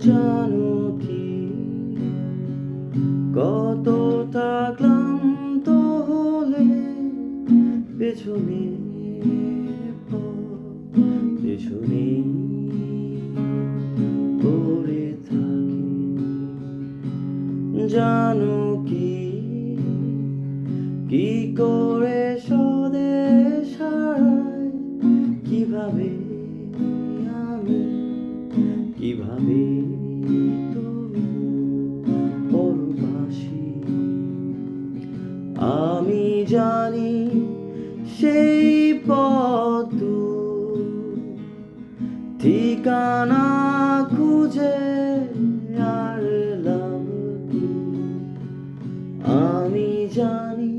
জানো কি কতটা ক্লান্ত হলে পেছনে পেছনে পড়ে থাকি। জানো কি কি করে স্বদেশ হারাই, কিভাবে আমি, কিভাবে তুমি পরবাসী। আমি জানি সেই পথ দূর, ঠিকানা খুঁজে আর লাভ কি। আমি জানি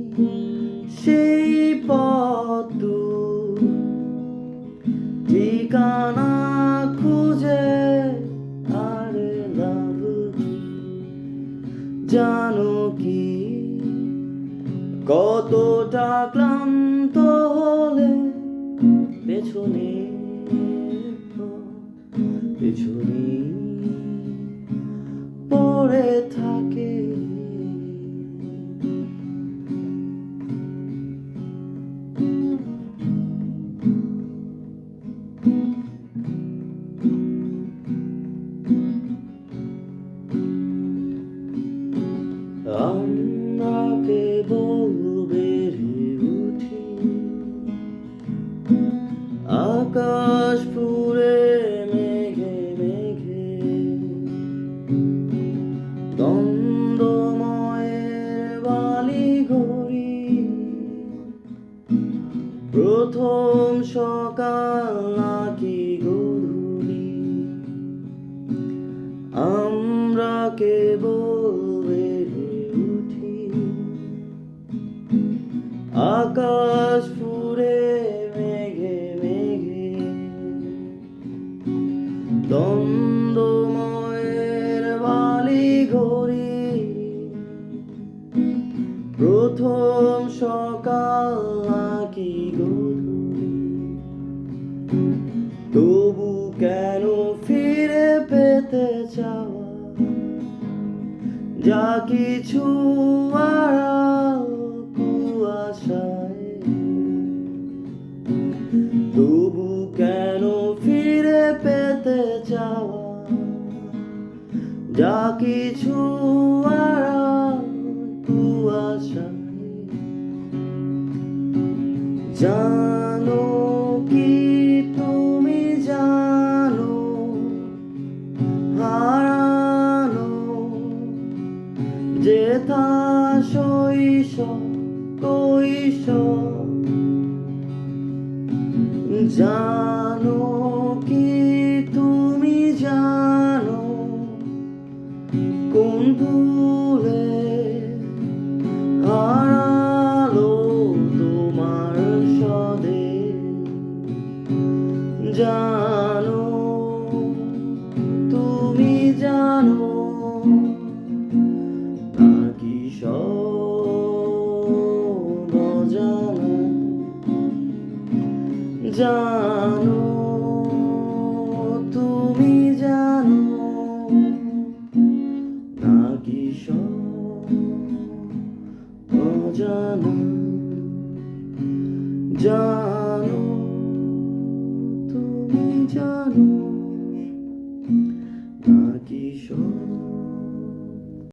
সেই পথ দূর, ঠিকানা খুঁজে আর লাভ কি। জানো কি কতটা ক্লান্ত হলে পেছনে পেছনে পড়ে থাকে। আমরা কেবল বেড়ে উঠি, আকাশ পুরে মেঘে মেঘে, দ্বন্দ্বময়ের বালি ঘড়ি, প্রথম সকাল নাকি গধূলি। আমরা কেবল বেড়ে উঠি, আকাশ পুরে মেঘে মেঘে, দ্বন্দ্বময়ের বালি ঘড়ি, প্রথম সকাল নাকি গধূলি। তবু কেন ফিরে পেতে চাওয়া, যা কিছু আড়াল কুয়াশায়। তবু কেন ফিরে পেতে চাওয়া, যা কিছু আড়াল কুয়াশায়। জানো কি তুমি জানো, হারানো যেথা শৈশব কৈশোর। জানো কি তুমি জানো, কোন ভুলে হারালো তোমার স্বদেশ। জানো তুমি জানো, নাকি সব অজানা। জানো তুমি জানো, নাকি সব অজানা। জানো তুমি জানো, নাকি সব